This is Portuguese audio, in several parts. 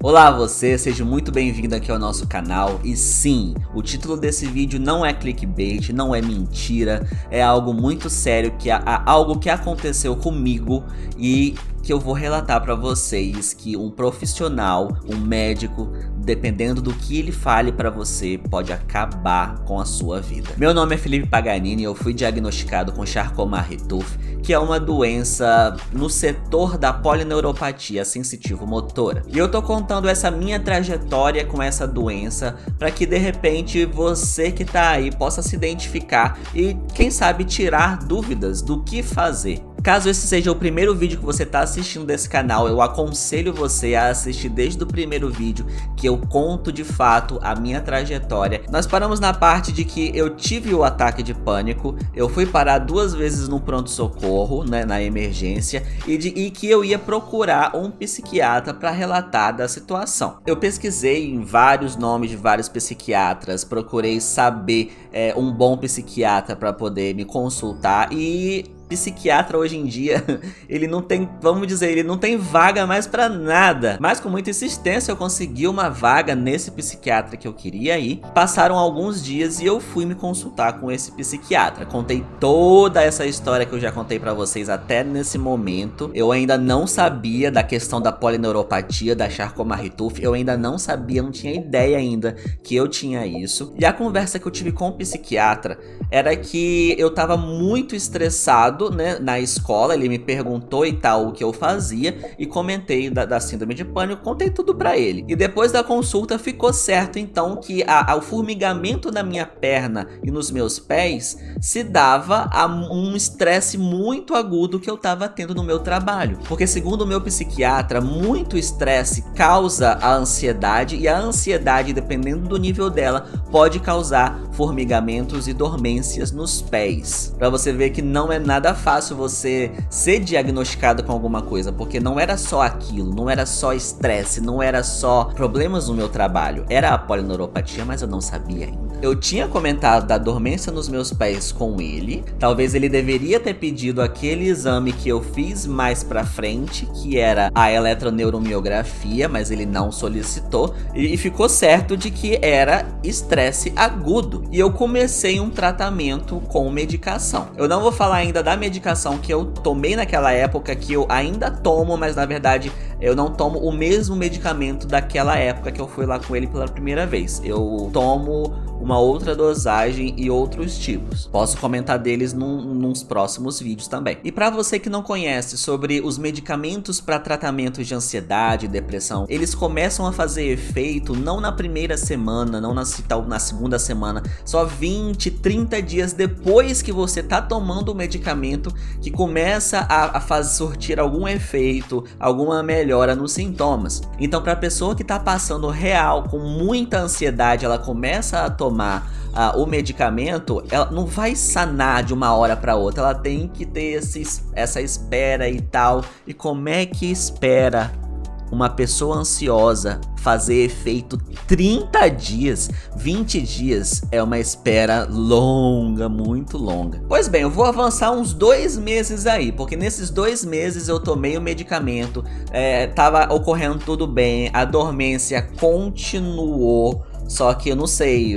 Olá você, seja muito bem-vindo aqui ao nosso canal. E sim, o título desse vídeo não é clickbait, não é mentira, é algo muito sério, algo que aconteceu comigo e que eu vou relatar pra vocês, que um profissional, um médico, dependendo do que ele fale pra você, pode acabar com a sua vida. Meu nome é Felipe Paganini e eu fui diagnosticado com Charcot-Marie-Tooth, que é uma doença no setor da polineuropatia sensitivo-motora. E eu tô contando essa minha trajetória com essa doença para que de repente você que tá aí possa se identificar e quem sabe tirar dúvidas do que fazer. Caso esse seja o primeiro vídeo que você está assistindo desse canal, eu aconselho você a assistir desde o primeiro vídeo, que eu conto de fato a minha trajetória. Nós paramos na parte de que eu tive o ataque de pânico, eu fui parar 2 vezes no pronto-socorro, né, na emergência, e que eu ia procurar um psiquiatra para relatar da situação. Eu pesquisei em vários nomes de vários psiquiatras, procurei saber um bom psiquiatra para poder me consultar e... psiquiatra hoje em dia, ele não tem, vamos dizer, ele não tem vaga mais pra nada. Mas com muita insistência eu consegui uma vaga nesse psiquiatra que eu queria ir. Passaram alguns dias e eu fui me consultar com esse psiquiatra. Contei toda essa história que eu já contei pra vocês até nesse momento. Eu ainda não sabia da questão da polineuropatia, da Charcot-Marie-Tooth. Eu ainda não sabia, não tinha ideia ainda que eu tinha isso. E a conversa que eu tive com o psiquiatra era que eu tava muito estressado, né, na escola. Ele me perguntou e tal o que eu fazia e comentei da síndrome de pânico, contei tudo pra ele. E depois da consulta ficou certo então que o formigamento na minha perna e nos meus pés se dava a um estresse muito agudo que eu tava tendo no meu trabalho. Porque segundo o meu psiquiatra, muito estresse causa a ansiedade e a ansiedade, dependendo do nível dela, pode causar formigamentos e dormências nos pés. Pra você ver que não é nada fácil você ser diagnosticado com alguma coisa, porque não era só aquilo, não era só estresse, não era só problemas no meu trabalho, era a polineuropatia, mas eu não sabia ainda. Eu tinha comentado da dormência nos meus pés com ele, talvez ele deveria ter pedido aquele exame que eu fiz mais pra frente, que era a eletroneuromiografia, mas ele não solicitou, e ficou certo de que era estresse agudo. E eu comecei um tratamento com medicação. Eu não vou falar ainda da medicação que eu tomei naquela época, que eu ainda tomo, mas na verdade eu não tomo o mesmo medicamento daquela época que eu fui lá com ele pela primeira vez. Eu tomo uma outra dosagem e outros tipos. Posso comentar deles nos próximos vídeos também. E para você que não conhece sobre os medicamentos para tratamento de ansiedade e depressão, eles começam a fazer efeito não na primeira semana, não na segunda semana, só 20, 30 dias depois que você tá tomando o medicamento que começa a surtir algum efeito, alguma melhora nos sintomas. Então para a pessoa que tá passando real com muita ansiedade, ela começa a tomar o medicamento, ela não vai sanar de uma hora para outra, ela tem que ter essa espera e tal. E como é que espera uma pessoa ansiosa fazer efeito 30 dias, 20 dias é uma espera longa, muito longa. Pois bem, eu vou avançar uns 2 meses aí, porque nesses 2 meses eu tomei o medicamento, tava ocorrendo tudo bem, a dormência continuou. Só que eu não sei,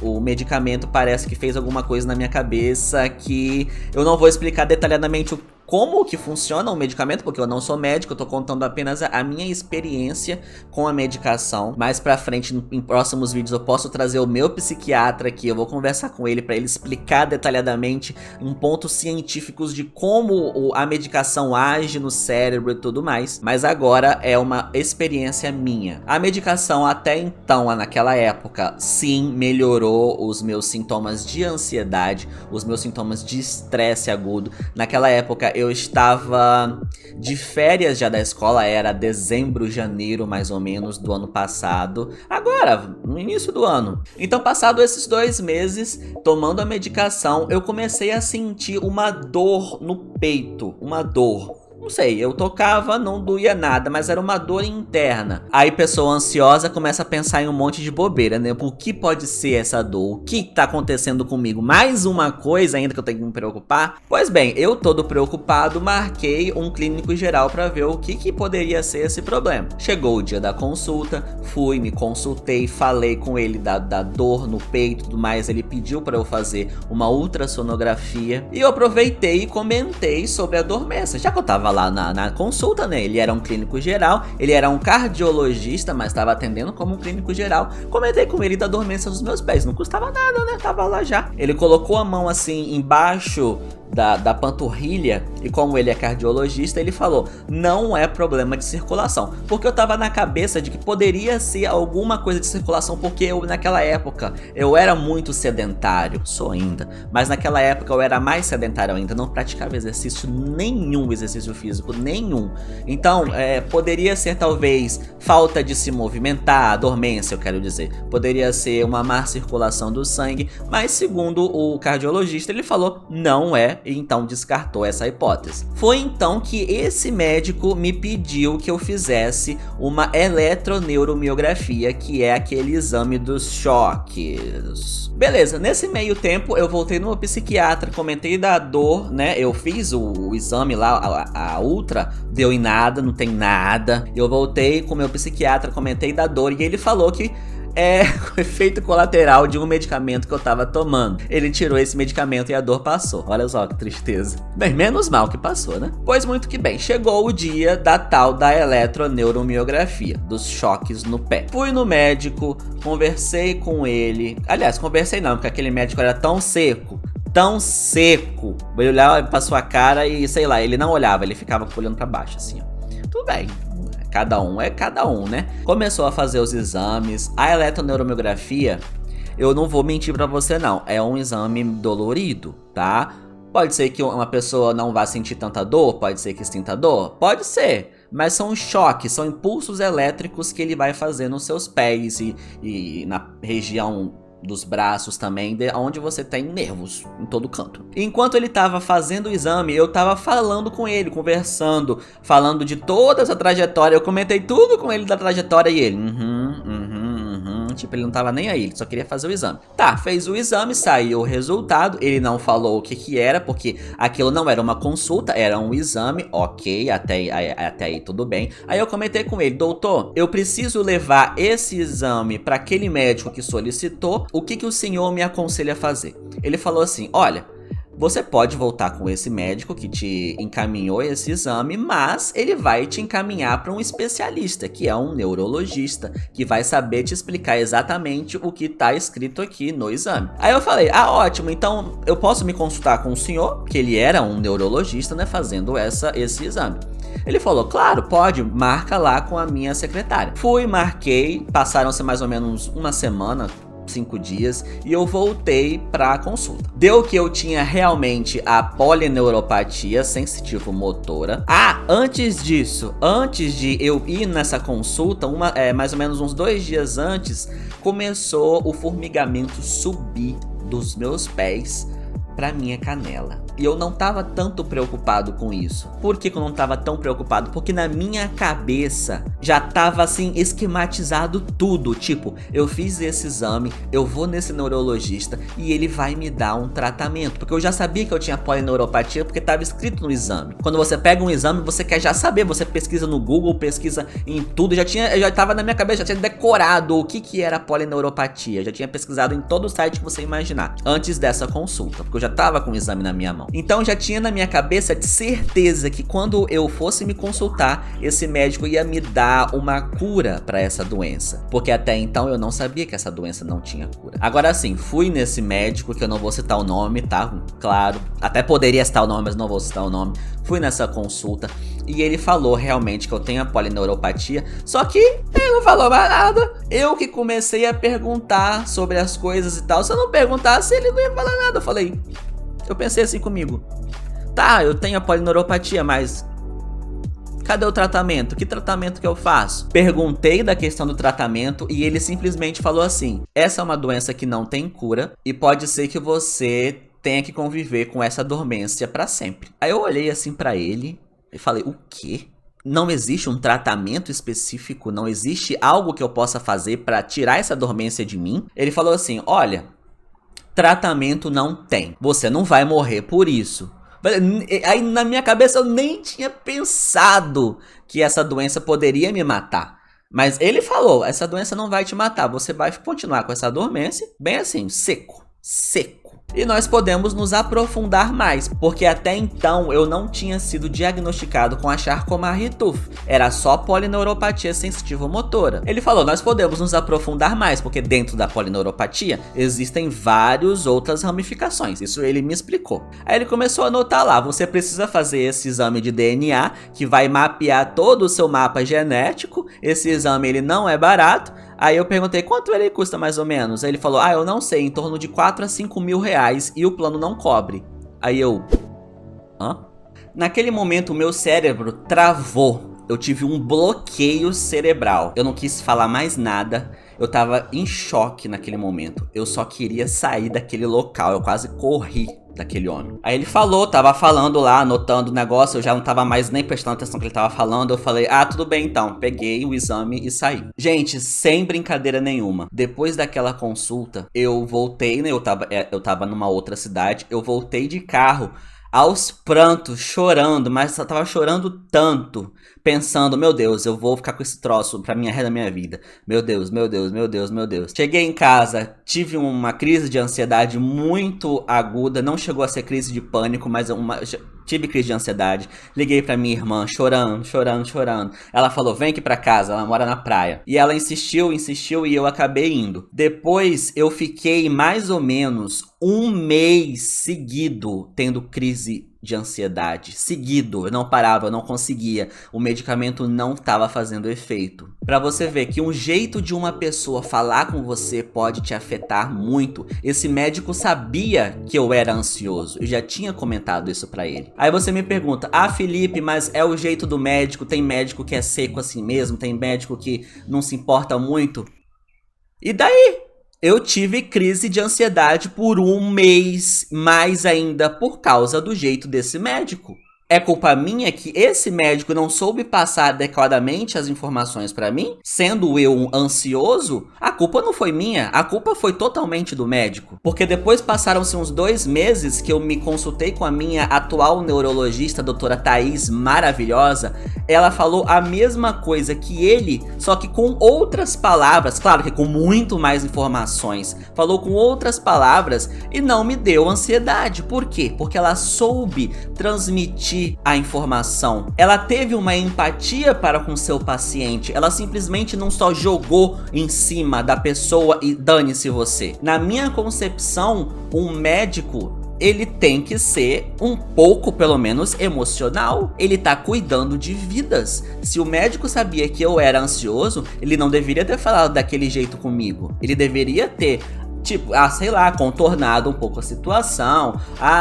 o medicamento parece que fez alguma coisa na minha cabeça que eu não vou explicar detalhadamente como que funciona o medicamento, porque eu não sou médico, eu tô contando apenas a minha experiência com a medicação. Mais pra frente, em próximos vídeos, eu posso trazer o meu psiquiatra aqui, eu vou conversar com ele pra ele explicar detalhadamente em pontos científicos de como a medicação age no cérebro e tudo mais. Mas agora é uma experiência minha. A medicação até então, naquela época, sim, melhorou os meus sintomas de ansiedade, os meus sintomas de estresse agudo. Naquela época eu estava de férias já da escola, era dezembro, janeiro mais ou menos do ano passado, agora, no início do ano. Então passado esses 2 meses, tomando a medicação, eu comecei a sentir uma dor no peito, uma dor Não sei, eu tocava, não doía nada, mas era uma dor interna. Aí pessoa ansiosa começa a pensar em um monte de bobeira, né? O que pode ser essa dor? O que tá acontecendo comigo? Mais uma coisa ainda que eu tenho que me preocupar? Pois bem, eu todo preocupado marquei um clínico geral pra ver o que poderia ser esse problema. Chegou o dia da consulta, fui, me consultei, falei com ele da dor no peito e tudo mais. Ele pediu pra eu fazer uma ultrassonografia e eu aproveitei e comentei sobre a dormência. Já que eu tava lá na consulta, né? Ele era um clínico geral, ele era um cardiologista, mas estava atendendo como um clínico geral. Comentei com ele da dormência dos meus pés, não custava nada, né? Tava lá já. Ele colocou a mão assim embaixo da panturrilha e como ele é cardiologista, ele falou, não é problema de circulação, porque eu tava na cabeça de que poderia ser alguma coisa de circulação, porque eu naquela época, eu era muito sedentário, sou ainda, mas naquela época eu era mais sedentário ainda, não praticava exercício físico nenhum, então poderia ser talvez falta de se movimentar, dormência eu quero dizer, poderia ser uma má circulação do sangue, mas segundo o cardiologista ele falou, não é, e então descartou essa hipótese. Foi então que esse médico me pediu que eu fizesse uma eletroneuromiografia, que é aquele exame dos choques. Beleza, nesse meio tempo eu voltei no meu psiquiatra, comentei da dor, né? Eu fiz o exame lá, a ultra, deu em nada, não tem nada. Eu voltei com o meu psiquiatra, comentei da dor e ele falou que é o efeito colateral de um medicamento que eu tava tomando. Ele tirou esse medicamento e a dor passou. Olha só que tristeza. Bem, menos mal que passou, né? Pois muito que bem, chegou o dia da tal da eletroneuromiografia, dos choques no pé. Fui no médico, conversei com ele. Aliás, conversei não, porque aquele médico era tão seco. Ele olhava pra sua cara e, sei lá, ele não olhava, ele ficava olhando pra baixo, assim, ó. Tudo bem. Cada um é cada um, né? Começou a fazer os exames. A eletroneuromiografia, eu não vou mentir pra você não, é um exame dolorido, tá? Pode ser que uma pessoa não vá sentir tanta dor, pode ser que sinta dor, pode ser. Mas são choques, são impulsos elétricos que ele vai fazer nos seus pés e na região dos braços também, onde você tem nervos em todo canto. Enquanto ele tava fazendo o exame, eu tava falando com ele, conversando, falando de toda essa trajetória. Eu comentei tudo com ele da trajetória e ele, tipo, ele não tava nem aí, ele só queria fazer o exame. Tá, fez o exame, saiu o resultado, ele não falou o que era, porque aquilo não era uma consulta, era um exame, ok, até aí tudo bem. Aí eu comentei com ele, doutor, eu preciso levar esse exame para aquele médico que solicitou, o que o senhor me aconselha a fazer? Ele falou assim, olha, você pode voltar com esse médico que te encaminhou esse exame, mas ele vai te encaminhar para um especialista, que é um neurologista, que vai saber te explicar exatamente o que está escrito aqui no exame. Aí eu falei, ótimo, então eu posso me consultar com o senhor, que ele era um neurologista, né, fazendo esse exame. Ele falou, claro, pode, marca lá com a minha secretária. Fui, marquei, passaram-se mais ou menos uma semana, 5 dias, e eu voltei pra consulta. Deu que eu tinha realmente a polineuropatia sensitivo-motora. Antes disso, antes de eu ir nessa consulta, mais ou menos uns 2 dias antes, começou o formigamento subir dos meus pés pra minha canela. E eu não tava tanto preocupado com isso. Por que eu não tava tão preocupado? Porque na minha cabeça já tava assim esquematizado tudo. Tipo, eu fiz esse exame, eu vou nesse neurologista e ele vai me dar um tratamento. Porque eu já sabia que eu tinha polineuropatia porque tava escrito no exame. Quando você pega um exame, você quer já saber. Você pesquisa no Google, pesquisa em tudo. Eu já tava na minha cabeça, já tinha decorado o que era polineuropatia. Eu já tinha pesquisado em todo o site que você imaginar. Antes dessa consulta, porque eu já tava com o exame na minha mão. Então já tinha na minha cabeça de certeza que quando eu fosse me consultar, esse médico ia me dar uma cura para essa doença. Porque até então eu não sabia que essa doença não tinha cura. Agora sim, fui nesse médico, que eu não vou citar o nome, tá? Claro, até poderia citar o nome, mas não vou citar o nome. Fui nessa consulta e ele falou realmente que eu tenho a polineuropatia, só que ele não falou mais nada. Eu que comecei a perguntar sobre as coisas e tal. Se eu não perguntasse, ele não ia falar nada. Eu pensei assim comigo, tá, eu tenho a polineuropatia, mas cadê o tratamento? Que tratamento que eu faço? Perguntei da questão do tratamento e ele simplesmente falou assim, essa é uma doença que não tem cura e pode ser que você tenha que conviver com essa dormência pra sempre. Aí eu olhei assim pra ele, Eu falei, o quê? Não existe um tratamento específico? Não existe algo que eu possa fazer para tirar essa dormência de mim? Ele falou assim, olha, tratamento não tem. Você não vai morrer por isso. Aí na minha cabeça eu nem tinha pensado que essa doença poderia me matar. Mas ele falou, essa doença não vai te matar, você vai continuar com essa dormência, bem assim, seco. E nós podemos nos aprofundar mais, porque até então eu não tinha sido diagnosticado com a Charcot-Marie-Tooth, era só polineuropatia sensitivo-motora. Ele falou, nós podemos nos aprofundar mais, porque dentro da polineuropatia existem várias outras ramificações, isso ele me explicou. Aí ele começou a anotar lá, você precisa fazer esse exame de DNA, que vai mapear todo o seu mapa genético, esse exame ele não é barato. Aí eu perguntei, quanto ele custa mais ou menos? Aí ele falou, eu não sei, em torno de 4 a 5 mil reais e o plano não cobre. Aí eu, hã? Naquele momento o meu cérebro travou, eu tive um bloqueio cerebral. Eu não quis falar mais nada, eu tava em choque naquele momento. Eu só queria sair daquele local, eu quase corri daquele homem. Aí ele falou, tava falando lá, anotando o negócio, eu já não tava mais nem prestando atenção no que ele tava falando, eu falei, tudo bem então, peguei o exame e saí. Gente, sem brincadeira nenhuma, depois daquela consulta, eu voltei, né, eu tava numa outra cidade, eu voltei de carro, aos prantos, chorando, mas eu tava chorando tanto, pensando, meu Deus, eu vou ficar com esse troço pra minha resto da minha vida. Meu Deus, meu Deus, meu Deus, meu Deus. Cheguei em casa, tive uma crise de ansiedade muito aguda, não chegou a ser crise de pânico, mas tive crise de ansiedade. Liguei pra minha irmã, chorando. Ela falou, vem aqui pra casa, ela mora na praia. E ela insistiu e eu acabei indo. Depois eu fiquei mais ou menos um mês seguido tendo crise de ansiedade, seguido, eu não parava, eu não conseguia, o medicamento não estava fazendo efeito. Pra você ver que um jeito de uma pessoa falar com você pode te afetar muito. Esse médico sabia que eu era ansioso, eu já tinha comentado isso pra ele. Aí você me pergunta, Felipe, mas é o jeito do médico, tem médico que é seco assim mesmo, tem médico que não se importa muito? E daí? Eu tive crise de ansiedade por um mês, mais ainda por causa do jeito desse médico. É culpa minha que esse médico não soube passar adequadamente as informações pra mim? Sendo eu um ansioso, a culpa não foi minha, a culpa foi totalmente do médico. Porque depois passaram-se uns 2 meses que eu me consultei com a minha atual neurologista, a doutora Thaís, maravilhosa. Ela falou a mesma coisa que ele, só que com outras palavras, claro que com muito mais informações. Falou com outras palavras e não me deu ansiedade. Por quê? Porque ela soube transmitir a informação. Ela teve uma empatia para com seu paciente. Ela simplesmente não só jogou em cima da pessoa e dane-se você. Na minha concepção, um médico, ele tem que ser um pouco, pelo menos, emocional. Ele tá cuidando de vidas. Se o médico sabia que eu era ansioso, ele não deveria ter falado daquele jeito comigo. Ele deveria ter sei lá, contornado um pouco a situação.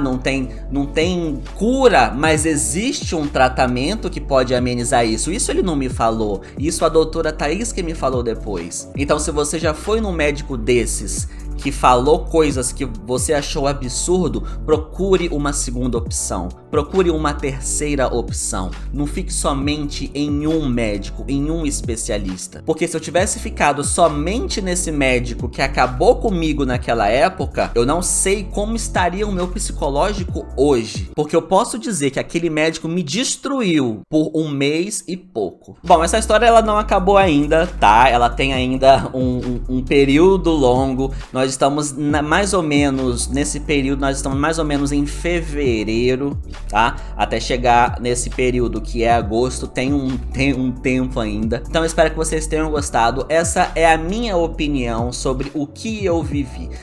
Não tem cura, mas existe um tratamento que pode amenizar isso. Isso ele não me falou. Isso a doutora Thaís que me falou depois. Então, se você já foi num médico desses que falou coisas que você achou absurdo, procure uma segunda opção. Procure uma terceira opção. Não fique somente em um médico, em um especialista. Porque se eu tivesse ficado somente nesse médico que acabou comigo naquela época, eu não sei como estaria o meu psicológico hoje. Porque eu posso dizer que aquele médico me destruiu por um mês e pouco. Bom, essa história ela não acabou ainda, tá? Ela tem ainda um período longo. Nós estamos mais ou menos nesse período, nós estamos mais ou menos em fevereiro, tá? Até chegar nesse período que é agosto, tem um tempo ainda. Então eu espero que vocês tenham gostado. Essa é a minha opinião sobre o que eu vivi.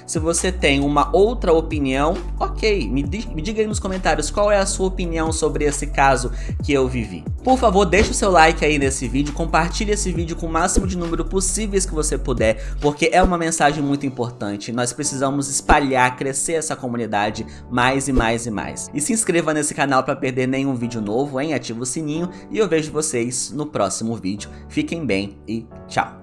Se você tem uma outra opinião, ok, me diga aí nos comentários qual é a sua opinião sobre esse caso que eu vivi. Por favor, deixe o seu like aí nesse vídeo, compartilhe esse vídeo com o máximo de número possíveis que você puder, porque é uma mensagem muito importante. Nós precisamos espalhar, crescer essa comunidade mais e mais e mais. E se inscreva nesse canal para perder nenhum vídeo novo, hein? Ativa o sininho e eu vejo vocês no próximo vídeo. Fiquem bem e tchau!